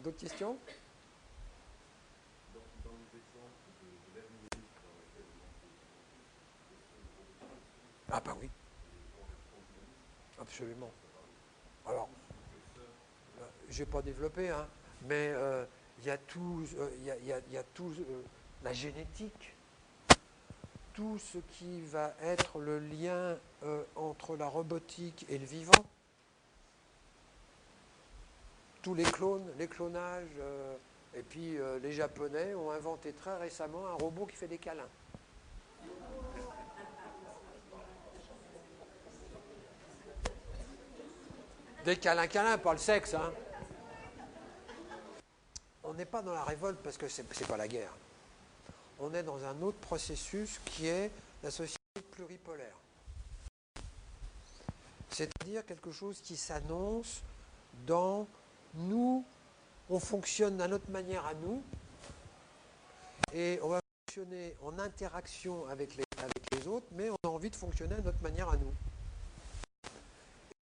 D'autres questions? Dans les exemples de l'ère numérique dans laquelle on entre Ah bah oui, on répond au dynamisme, absolument. ça parle Alors, plus de je n'ai pas développé, hein, mais il y a tout, y a tout la génétique, tout ce qui va être le lien entre la robotique et le vivant. Tous les clones, les clonages, et puis les Japonais ont inventé très récemment un robot qui fait des câlins. Des câlins, pas le sexe, hein. On n'est pas dans la révolte parce que c'est pas la guerre. On est dans un autre processus qui est la société pluripolaire. C'est-à-dire quelque chose qui s'annonce dans nous, on fonctionne à notre manière à nous, et on va fonctionner en interaction avec les autres, mais on a envie de fonctionner à notre manière à nous.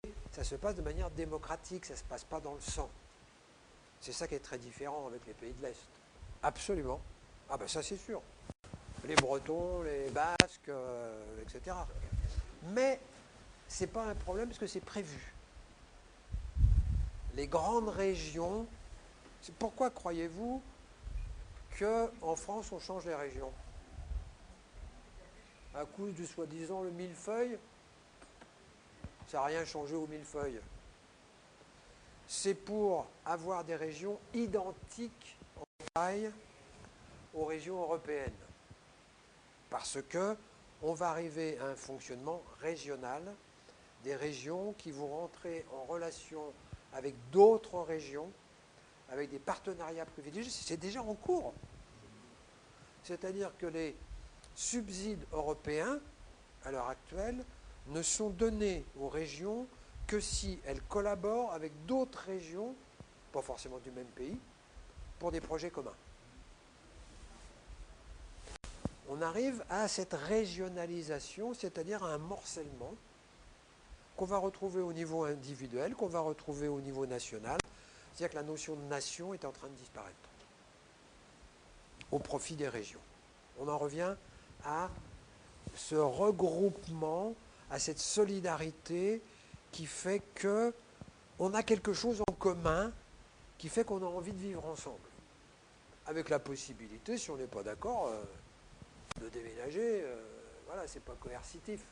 Et ça se passe de manière démocratique, ça ne se passe pas dans le sang. C'est ça qui est très différent avec les pays de l'Est. Absolument. Ah ben ça c'est sûr. Les Bretons, les Basques, etc. Mais ce n'est pas un problème parce que c'est prévu. Les grandes régions, pourquoi croyez-vous qu'en France on change les régions? À cause du soi-disant le millefeuille, ça n'a rien changé au millefeuille. C'est pour avoir des régions identiques en taille aux régions européennes. Parce que on va arriver à un fonctionnement régional, des régions qui vont rentrer en relation avec d'autres régions, avec des partenariats privilégiés. C'est déjà en cours. C'est-à-dire que les subsides européens, à l'heure actuelle, ne sont donnés aux régions que si elles collaborent avec d'autres régions, pas forcément du même pays, pour des projets communs. On arrive à cette régionalisation, c'est-à-dire à un morcellement qu'on va retrouver au niveau individuel, qu'on va retrouver au niveau national. C'est-à-dire que la notion de nation est en train de disparaître au profit des régions. On en revient à ce regroupement, à cette solidarité qui fait qu'on a quelque chose en commun, qui fait qu'on a envie de vivre ensemble. Avec la possibilité, si on n'est pas d'accord, de déménager, voilà, c'est pas coercitif.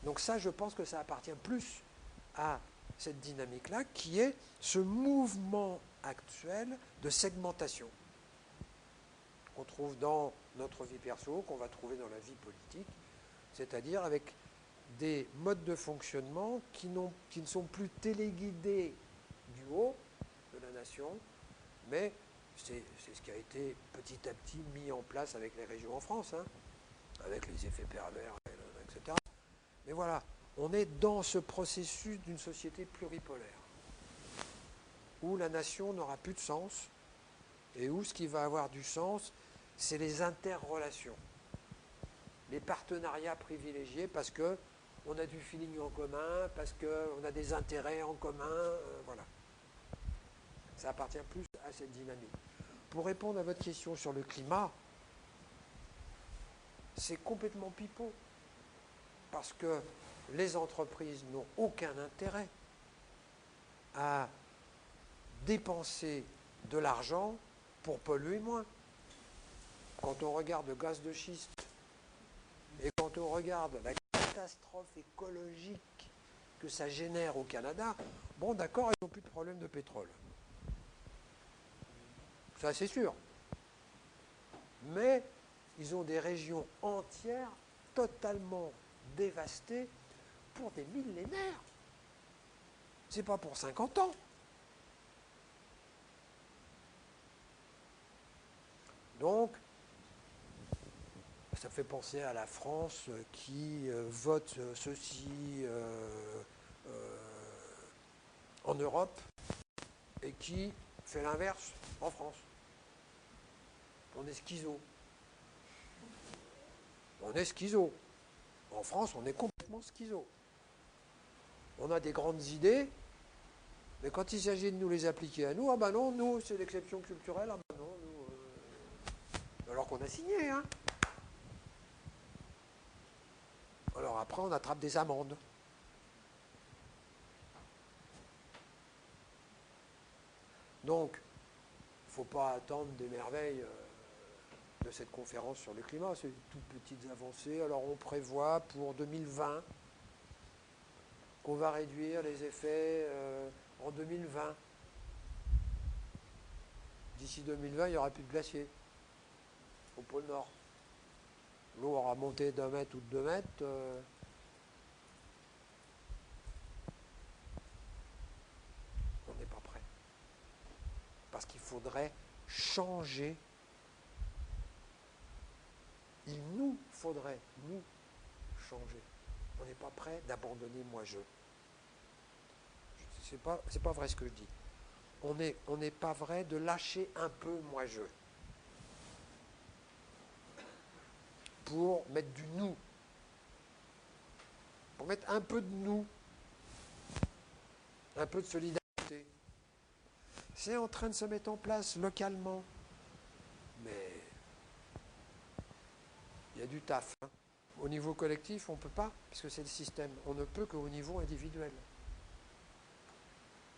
Donc ça, je pense que ça appartient plus à cette dynamique-là, qui est ce mouvement actuel de segmentation qu'on trouve dans notre vie perso, qu'on va trouver dans la vie politique, c'est-à-dire avec des modes de fonctionnement qui ne sont plus téléguidés du haut de la nation, mais c'est ce qui a été petit à petit mis en place avec les régions en France, hein, avec les effets pervers, etc. Mais voilà, on est dans ce processus d'une société pluripolaire, où la nation n'aura plus de sens, et où ce qui va avoir du sens, c'est les interrelations, les partenariats privilégiés, parce qu'on a du feeling en commun, parce qu'on a des intérêts en commun, voilà. Ça appartient plus à cette dynamique. Pour répondre à votre question sur le climat, c'est complètement pipeau, parce que les entreprises n'ont aucun intérêt à dépenser de l'argent pour polluer moins. Quand on regarde le gaz de schiste et quand on regarde la catastrophe écologique que ça génère au Canada, bon d'accord, ils n'ont plus de problème de pétrole. Ça c'est sûr. Mais ils ont des régions entières totalement dévastées pour des millénaires. C'est pas pour 50 ans. Donc, ça fait penser à la France qui vote ceci en Europe et qui fait l'inverse en France. On est schizo. On est schizo. En France, on est complètement schizo. On a des grandes idées, Mais quand il s'agit de nous les appliquer à nous, ah ben non, nous, c'est l'exception culturelle, ah ben non, nous... alors qu'on a signé, hein. Alors après, on attrape des amendes. Donc, il ne faut pas attendre des merveilles de cette conférence sur le climat, c'est de toutes petites avancées. Alors on prévoit pour 2020 qu'on va réduire les effets en 2020. D'ici 2020, il n'y aura plus de glaciers au pôle Nord. L'eau aura monté d'1 mètre ou de 2 mètres. On n'est pas prêt. Parce qu'il faudrait changer. Il nous faudrait, nous, changer. On n'est pas prêt d'abandonner moi-je. C'est pas vrai ce que je dis. On n'est pas vrai de lâcher un peu moi-je. Pour mettre du nous. Pour mettre un peu de nous. Un peu de solidarité. C'est en train de se mettre en place localement. Mais il y a du taf. Hein. Au niveau collectif, on ne peut pas, puisque c'est le système. On ne peut qu'au niveau individuel.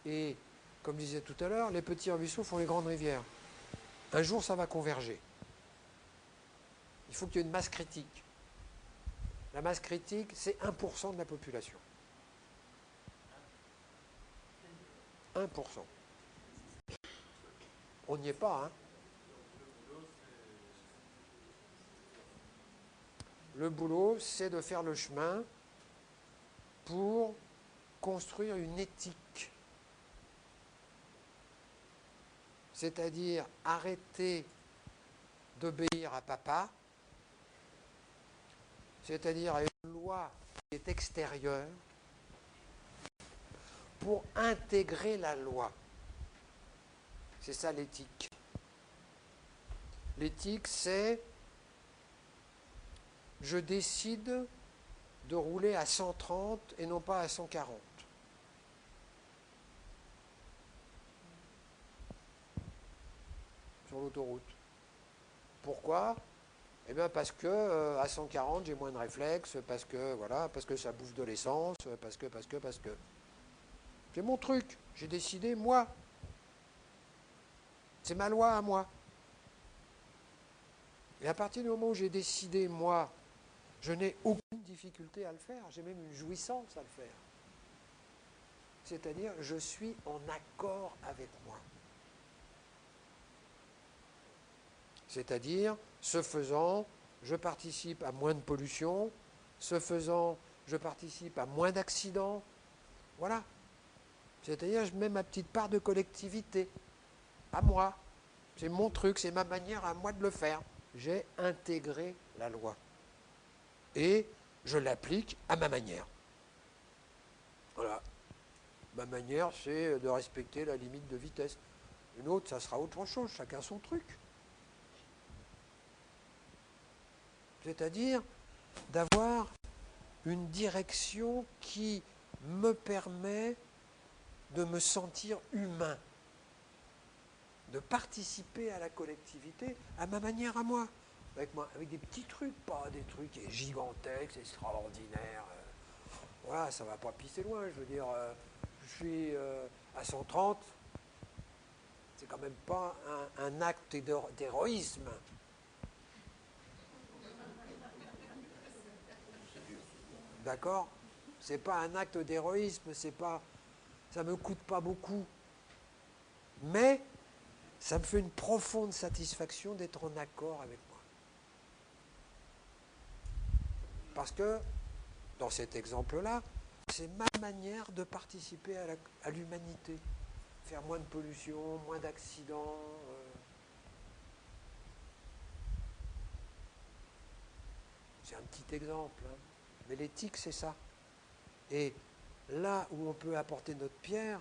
Et, comme je disais tout à l'heure, les petits ruisseaux font les grandes rivières. Un jour, ça va converger. Il faut qu'il y ait une masse critique. La masse critique, c'est 1% de la population. 1%. On n'y est pas, hein. Le boulot, c'est de faire le chemin pour construire une éthique. C'est-à-dire arrêter d'obéir à papa, c'est-à-dire à une loi qui est extérieure, pour intégrer la loi. C'est ça l'éthique. L'éthique, c'est je décide de rouler à 130 et non pas à 140. Sur l'autoroute. Pourquoi? Eh bien parce que à 140 j'ai moins de réflexes, parce que voilà, parce que ça bouffe de l'essence, parce que. C'est mon truc, j'ai décidé moi. C'est ma loi à moi. Et à partir du moment où j'ai décidé moi, je n'ai aucune difficulté à le faire, j'ai même une jouissance à le faire. C'est-à-dire, je suis en accord avec moi. C'est-à-dire, ce faisant, je participe à moins de pollution, ce faisant, je participe à moins d'accidents. Voilà. C'est-à-dire, je mets ma petite part de collectivité à moi. C'est mon truc, c'est ma manière à moi de le faire. J'ai intégré la loi. Et je l'applique à ma manière. Voilà. Ma manière, c'est de respecter la limite de vitesse. Une autre, ça sera autre chose, chacun son truc. C'est-à-dire d'avoir une direction qui me permet de me sentir humain, de participer à la collectivité à ma manière à moi, avec des petits trucs, pas des trucs gigantesques, extraordinaires. Voilà, ça ne va pas pisser loin, je veux dire, je suis à 130, c'est quand même pas un acte d'héroïsme. D'accord? C'est pas un acte d'héroïsme, c'est pas, ça me coûte pas beaucoup. Mais ça me fait une profonde satisfaction d'être en accord avec moi. Parce que, dans cet exemple-là, c'est ma manière de participer à l'humanité. Faire moins de pollution, moins d'accidents. C'est un petit exemple, hein. Mais l'éthique, c'est ça. Et là où on peut apporter notre pierre,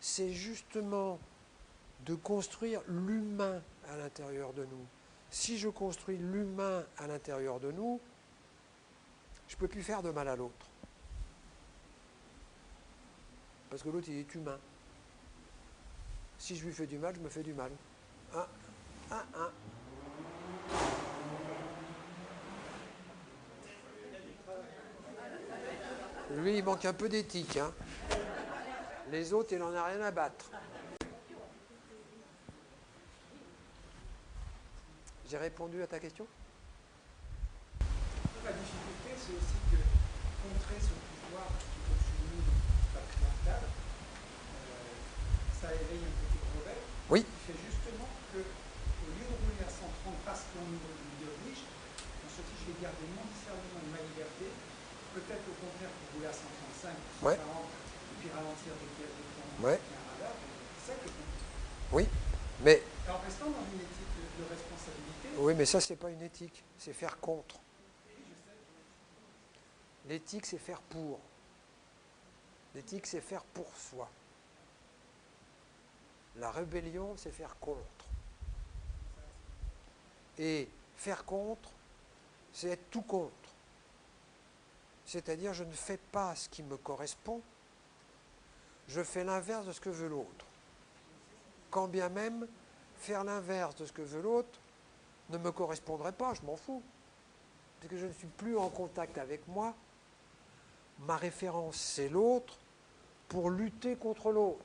c'est justement de construire l'humain à l'intérieur de nous. Si je construis l'humain à l'intérieur de nous, je ne peux plus faire de mal à l'autre. Parce que l'autre, il est humain. Si je lui fais du mal, je me fais du mal. Un, un. Lui, il manque un peu d'éthique. Hein. Les autres, il n'en a rien à battre. J'ai répondu à ta question? La difficulté, c'est aussi que contrer ce pouvoir qui est au-dessus de nous, patriarcal, ça éveille un petit rebelle. Oui. Qui fait justement que, au lieu de rouler à 130 parce qu'on nous y oblige, on se dit je vais garder mon discernement et ma liberté. Peut-être au contraire pour rouler à 135, 140, ouais. Et puis ralentir dès qu'il y a ouais. un radar. C'est ça que oui, mais. En restant dans une éthique de responsabilité. Oui, mais ça, c'est pas une éthique, c'est faire contre. L'éthique, c'est faire pour. L'éthique, c'est faire pour soi. La rébellion, c'est faire contre. Et faire contre, c'est être tout contre. C'est-à-dire, je ne fais pas ce qui me correspond, je fais l'inverse de ce que veut l'autre. Quand bien même, faire l'inverse de ce que veut l'autre ne me correspondrait pas, je m'en fous. Parce que je ne suis plus en contact avec moi. Ma référence, c'est l'autre pour lutter contre l'autre.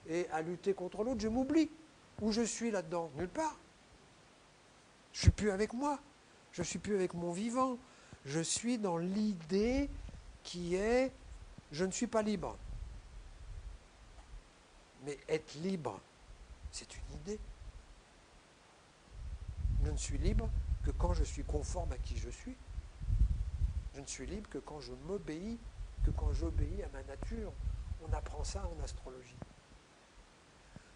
Et à lutter contre l'autre, je m'oublie. Où je suis là-dedans? Nulle part. Je ne suis plus avec moi. Je ne suis plus avec mon vivant. Je suis dans l'idée qui est je ne suis pas libre. Mais être libre, c'est une idée. Je ne suis libre que quand je suis conforme à qui je suis. Je ne suis libre que quand je m'obéis, que quand j'obéis à ma nature. On apprend ça en astrologie.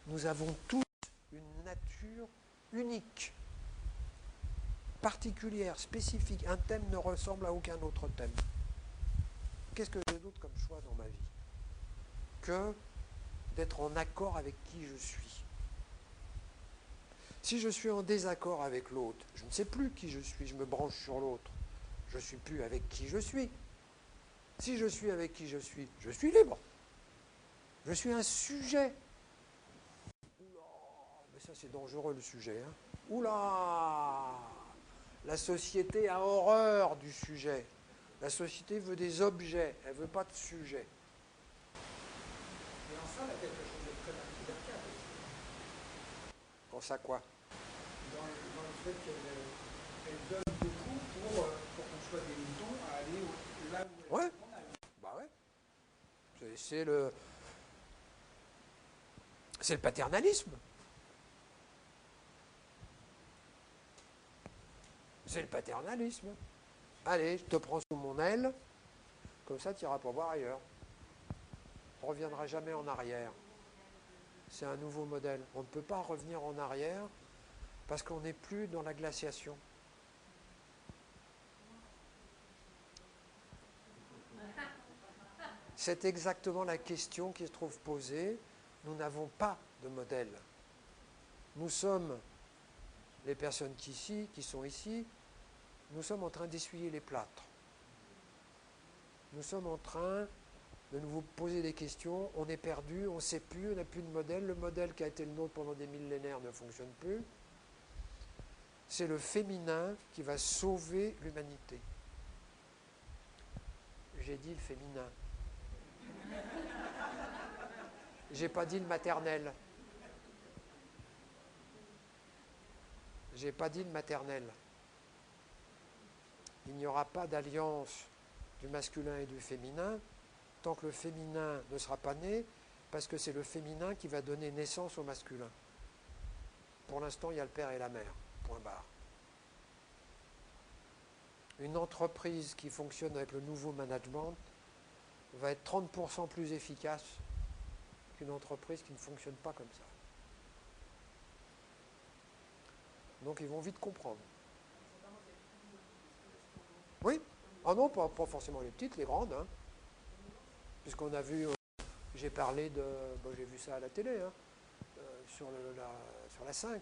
Nous avons tous une nature unique, particulière, spécifique. Un thème ne ressemble à aucun autre thème. Qu'est-ce que j'ai d'autre comme choix dans ma vie que d'être en accord avec qui je suis? Si je suis en désaccord avec l'autre, je ne sais plus qui je suis, je me branche sur l'autre. Je ne suis plus avec qui je suis. Si je suis avec qui je suis libre. Je suis un sujet. Oula, mais ça c'est dangereux le sujet. Hein. Oula, la société a horreur du sujet. La société veut des objets, elle ne veut pas de sujet. Et en ça, il y a quelque chose de très patriarcal aussi. En ça quoi? Dans le fait qu'elle donne beaucoup pour qu'on soit des moutons à aller là où elle veut qu'on aille. Bah ouais. C'est le paternalisme. C'est le paternalisme. Allez, je te prends sous mon aile, comme ça tu iras pas voir ailleurs. On ne reviendra jamais en arrière. C'est un nouveau modèle. On ne peut pas revenir en arrière parce qu'on n'est plus dans la glaciation. C'est exactement la question qui se trouve posée. Nous n'avons pas de modèle. Nous sommes, les personnes qui sont ici, nous sommes en train d'essuyer les plâtres. Nous sommes en train de nous poser des questions, on est perdu, on ne sait plus, on n'a plus de modèle. Le modèle qui a été le nôtre pendant des millénaires ne fonctionne plus. C'est le féminin qui va sauver l'humanité. J'ai dit le féminin. J'ai pas dit le maternel. J'ai pas dit le maternel. Il n'y aura pas d'alliance du masculin et du féminin tant que le féminin ne sera pas né, parce que c'est le féminin qui va donner naissance au masculin. Pour l'instant, il y a le père et la mère. Point barre. Une entreprise qui fonctionne avec le nouveau management va être 30% plus efficace qu'une entreprise qui ne fonctionne pas comme ça. Donc ils vont vite comprendre. Oui. Ah non, pas forcément les petites, les grandes. Hein. Puisqu'on a vu, j'ai parlé de, j'ai vu ça à la télé, hein, sur la 5,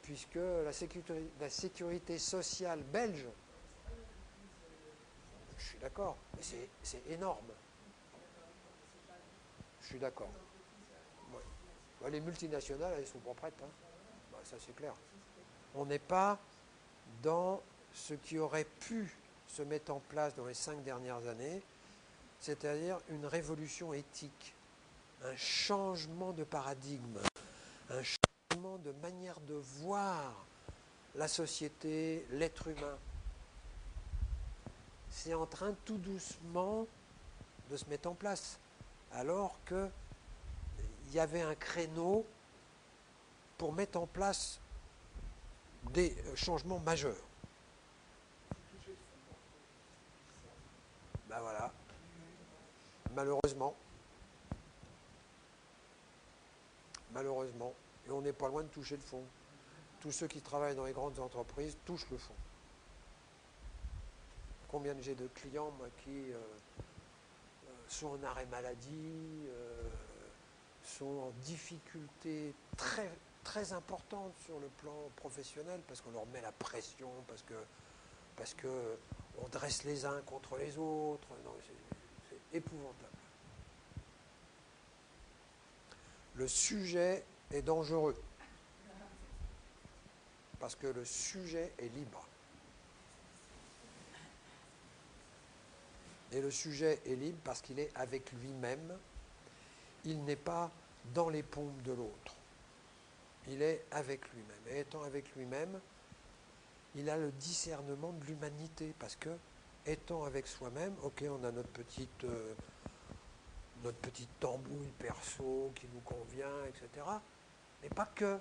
puisque la sécurité sociale belge, je suis d'accord, mais c'est énorme. Je suis d'accord. Ouais. Bah, les multinationales, elles sont pas prêtes. Hein. Bah, ça, c'est clair. On n'est pas dans ce qui aurait pu se mettre en place dans les 5 dernières années, c'est-à-dire une révolution éthique, un changement de paradigme, un changement de manière de voir la société, l'être humain. C'est en train tout doucement de se mettre en place, alors qu'il y avait un créneau pour mettre en place des changements majeurs. Ben voilà, malheureusement, et on n'est pas loin de toucher le fond. Tous ceux qui travaillent dans les grandes entreprises touchent le fond. Combien j'ai de clients, moi, qui sont en arrêt maladie, sont en difficulté très, très importante sur le plan professionnel, parce qu'on leur met la pression, parce que on dresse les uns contre les autres. Non, c'est épouvantable. Le sujet est dangereux, parce que le sujet est libre. Et le sujet est libre parce qu'il est avec lui-même. Il n'est pas dans les paumes de l'autre. Il est avec lui-même. Et étant avec lui-même, il a le discernement de l'humanité. Parce que, étant avec soi-même, ok, on a notre petite tambouille perso qui nous convient, etc. Mais pas que.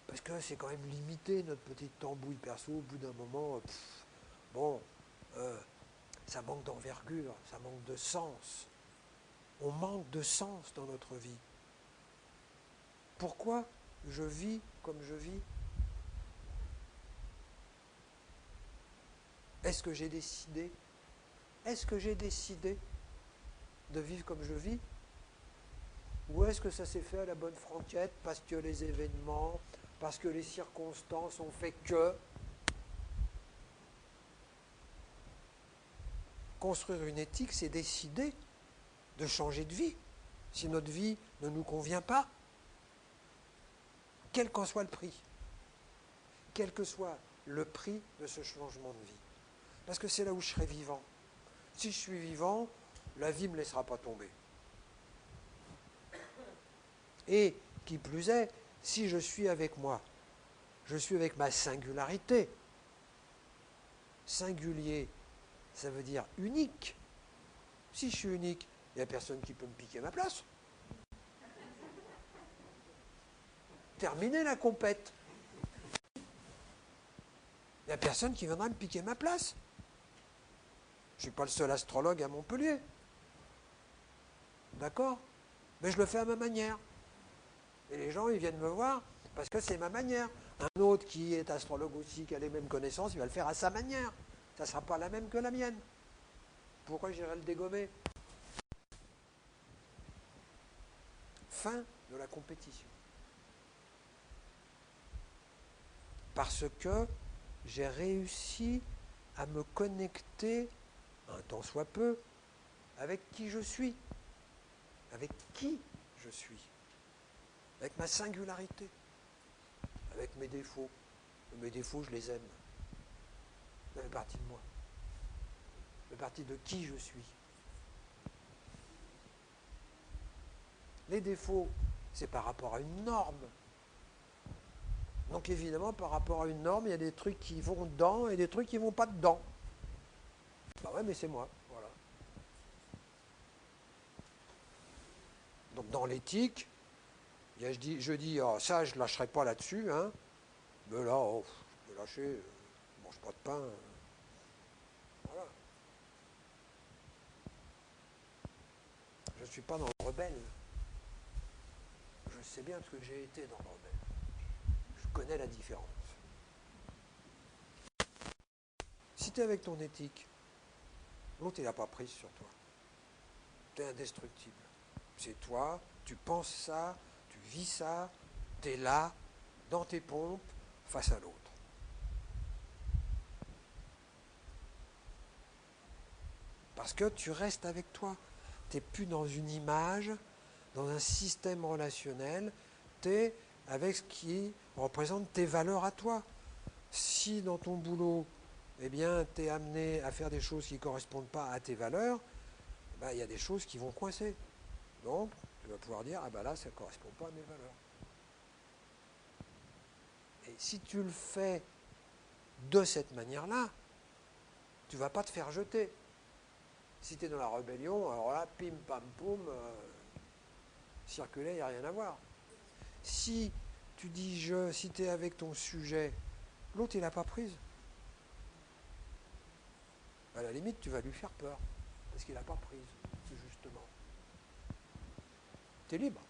Parce que c'est quand même limité, notre petite tambouille perso. Au bout d'un moment, ça manque d'envergure, ça manque de sens. On manque de sens dans notre vie. Pourquoi je vis comme je vis? Est-ce que j'ai décidé de vivre comme je vis? Ou est-ce que ça s'est fait à la bonne franquette parce que les événements, parce que les circonstances ont fait que... Construire une éthique, c'est décider de changer de vie. Si notre vie ne nous convient pas, quel qu'en soit le prix, quel que soit le prix de ce changement de vie. Parce que c'est là où je serai vivant. Si je suis vivant, la vie ne me laissera pas tomber. Et, qui plus est, si je suis avec moi, je suis avec ma singularité. Singulier, ça veut dire unique. Si je suis unique, il n'y a personne qui peut me piquer ma place. Terminer la compète. Il n'y a personne qui viendra me piquer ma place. Je ne suis pas le seul astrologue à Montpellier. D'accord? Mais je le fais à ma manière. Et les gens, ils viennent me voir parce que c'est ma manière. Un autre qui est astrologue aussi, qui a les mêmes connaissances, il va le faire à sa manière. Ça ne sera pas la même que la mienne. Pourquoi j'irais le dégommer? Fin de la compétition. Parce que j'ai réussi à me connecter, un tant soit peu, avec qui je suis. Avec qui je suis. Avec ma singularité. Avec mes défauts. Mes défauts, je les aime. Ça fait partie de moi. Ça fait partie de qui je suis. Les défauts, c'est par rapport à une norme. Donc évidemment, par rapport à une norme, il y a des trucs qui vont dedans et des trucs qui ne vont pas dedans. Bah ouais, mais c'est moi, voilà. Donc dans l'éthique, je dis oh, ça, je ne lâcherai pas là-dessus, hein. Mais là, je peux lâcher, je ne mange pas de pain. Voilà. Je ne suis pas dans le rebelle. Je sais bien ce que j'ai été dans le rebelle. Je connais la différence. Si tu es avec ton éthique, l'autre il n'a pas prise sur toi. Tu es indestructible. C'est toi, tu penses ça, tu vis ça, tu es là, dans tes pompes, face à l'autre. Parce que tu restes avec toi. Tu n'es plus dans une image, dans un système relationnel, tu es avec ce qui représente tes valeurs à toi. Si dans ton boulot, eh bien, tu es amené à faire des choses qui ne correspondent pas à tes valeurs, il y a des choses qui vont coincer. Donc, tu vas pouvoir dire, ah ben là, ça ne correspond pas à mes valeurs. Et si tu le fais de cette manière-là, tu ne vas pas te faire jeter. Si tu es dans la rébellion, alors là, pim, pam, poum, circuler, il n'y a rien à voir. Si tu dis je, si tu es avec ton sujet, l'autre, il n'a pas prise. À la limite, tu vas lui faire peur, parce qu'il n'a pas prise, justement. Tu es libre.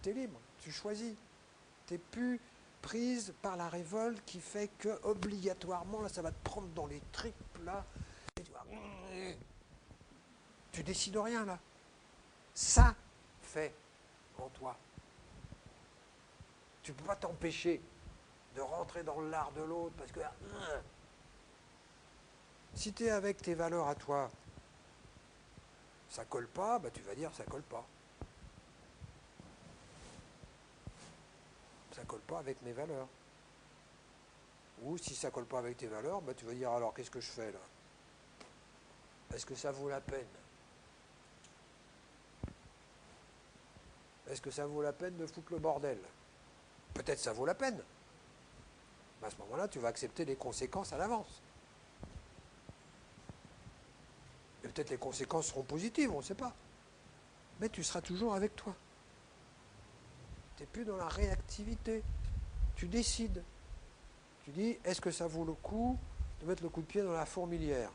Tu es libre, tu choisis. Tu n'es plus prise par la révolte qui fait que, obligatoirement, là, ça va te prendre dans les tripes, là, et tu décides rien, là. Ça fait en toi. Tu ne peux pas t'empêcher de rentrer dans l'art de l'autre, parce que si tu es avec tes valeurs à toi, ça colle pas, tu vas dire ça colle pas. Ça colle pas avec mes valeurs. Ou si ça colle pas avec tes valeurs, tu vas dire alors qu'est-ce que je fais là? Est-ce que ça vaut la peine? Est-ce que ça vaut la peine de foutre le bordel? Peut-être ça vaut la peine. À ce moment-là, tu vas accepter les conséquences à l'avance. Et peut-être les conséquences seront positives, on ne sait pas. Mais tu seras toujours avec toi. Tu n'es plus dans la réactivité. Tu décides. Tu dis, est-ce que ça vaut le coup de mettre le coup de pied dans la fourmilière?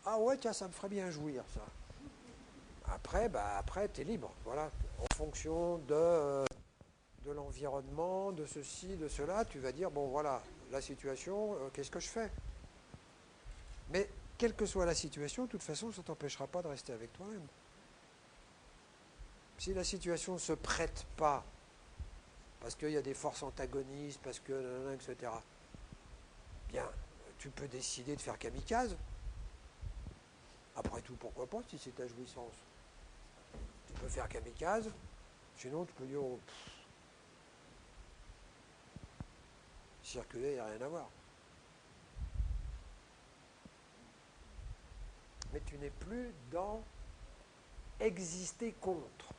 Ah ouais, tiens, ça me ferait bien jouir, ça. Après, tu es libre. Voilà. En fonction de l'environnement, de ceci, de cela, tu vas dire, bon voilà, la situation, qu'est-ce que je fais? Mais quelle que soit la situation, de toute façon, ça ne t'empêchera pas de rester avec toi-même. Si la situation ne se prête pas, parce qu'il y a des forces antagonistes, parce que, etc., bien, tu peux décider de faire kamikaze. Après tout, pourquoi pas, si c'est ta jouissance? Tu peux faire kamikaze, sinon tu peux dire, oh, circuler, il n'y a rien à voir. Mais tu n'es plus dans exister contre.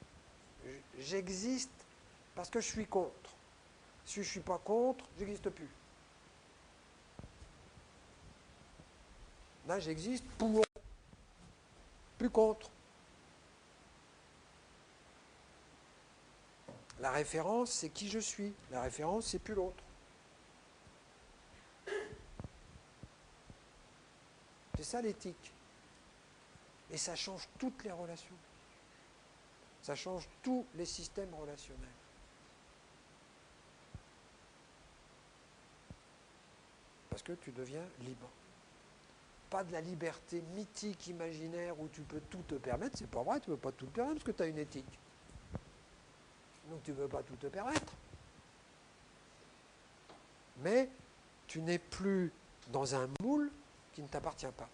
J'existe parce que je suis contre. Si je ne suis pas contre, j'existe plus. Là, j'existe pour, plus contre. La référence, c'est qui je suis. La référence, c'est plus l'autre. C'est ça l'éthique. Et ça change toutes les relations. Ça change tous les systèmes relationnels. Parce que tu deviens libre. Pas de la liberté mythique, imaginaire, où tu peux tout te permettre. C'est pas vrai, tu ne peux pas tout te permettre parce que tu as une éthique. Donc tu ne peux pas tout te permettre. Mais tu n'es plus dans un moule qui ne t'appartient pas.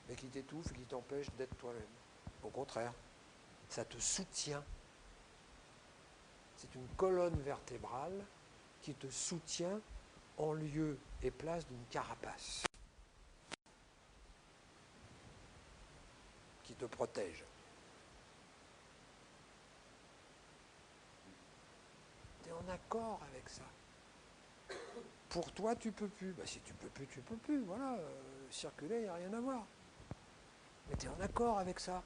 Mais qui t'étouffe et qui t'empêche d'être toi-même. Au contraire, ça te soutient. C'est une colonne vertébrale qui te soutient en lieu et place d'une carapace qui te protège. Tu es en accord avec ça. Pour toi, tu peux plus. Si tu peux plus, tu peux plus. Voilà, circuler, il n'y a rien à voir. Mais tu es en accord avec ça.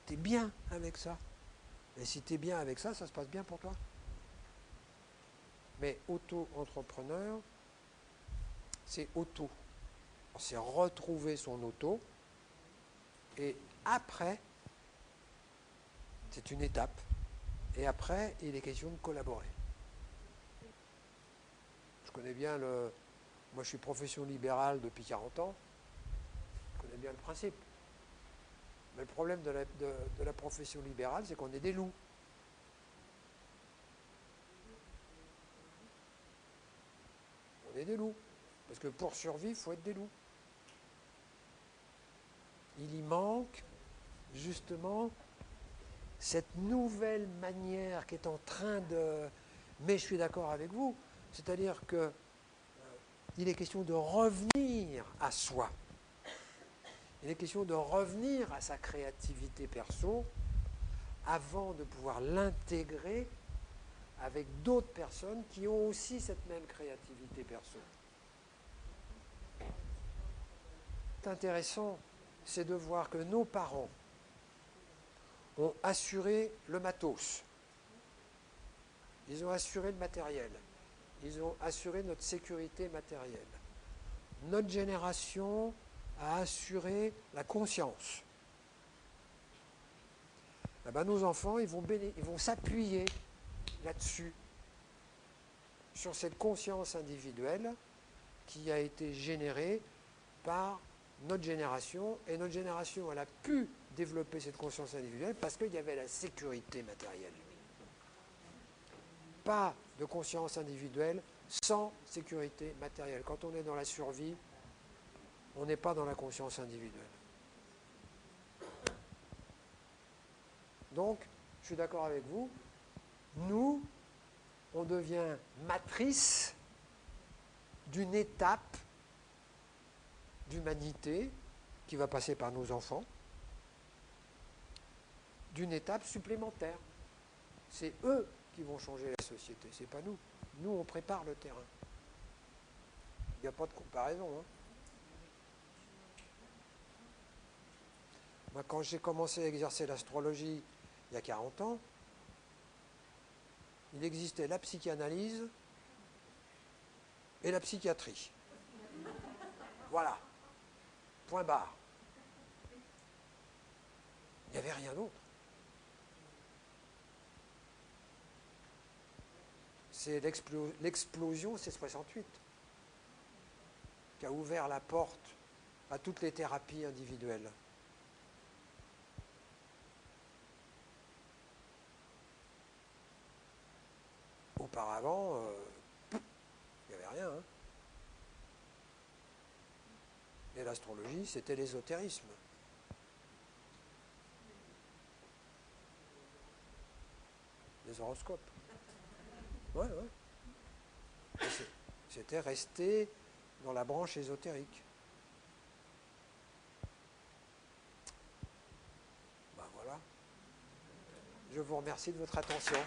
Tu es bien avec ça. Et si tu es bien avec ça, ça se passe bien pour toi. Mais auto-entrepreneur, c'est auto. C'est retrouver son auto. Et après, c'est une étape. Et après, il est question de collaborer. Je connais bien le... Moi, je suis profession libérale depuis 40 ans. Je connais bien le principe. Mais le problème de la profession libérale, c'est qu'on est des loups. On est des loups. Parce que pour survivre, il faut être des loups. Il y manque justement cette nouvelle manière qui est en train de... Mais je suis d'accord avec vous, c'est-à-dire que il est question de revenir à soi. Il est question de revenir à sa créativité perso avant de pouvoir l'intégrer avec d'autres personnes qui ont aussi cette même créativité perso. C'est intéressant, c'est de voir que nos parents ont assuré le matos, ils ont assuré le matériel, ils ont assuré notre sécurité matérielle. Notre génération a assuré la conscience. Eh ben, nos enfants, ils vont s'appuyer là-dessus, sur cette conscience individuelle qui a été générée par notre génération. Et notre génération, elle a pu développer cette conscience individuelle parce qu'il y avait la sécurité matérielle. Pas de conscience individuelle sans sécurité matérielle. Quand on est dans la survie, on n'est pas dans la conscience individuelle. Donc, je suis d'accord avec vous, nous, on devient matrice d'une étape d'humanité qui va passer par nos enfants, d'une étape supplémentaire. C'est eux qui vont changer la société, c'est pas nous. Nous, on prépare le terrain. Il n'y a pas de comparaison. Hein. Moi, quand j'ai commencé à exercer l'astrologie il y a 40 ans, il existait la psychanalyse et la psychiatrie. Voilà. Point barre. Il n'y avait rien d'autre. C'est l'explosion, c'est 68, qui a ouvert la porte à toutes les thérapies individuelles. Auparavant, il n'y avait rien. Hein. Et l'astrologie, c'était l'ésotérisme. Les horoscopes. Ouais, ouais. C'était resté dans la branche ésotérique. Ben voilà. Je vous remercie de votre attention.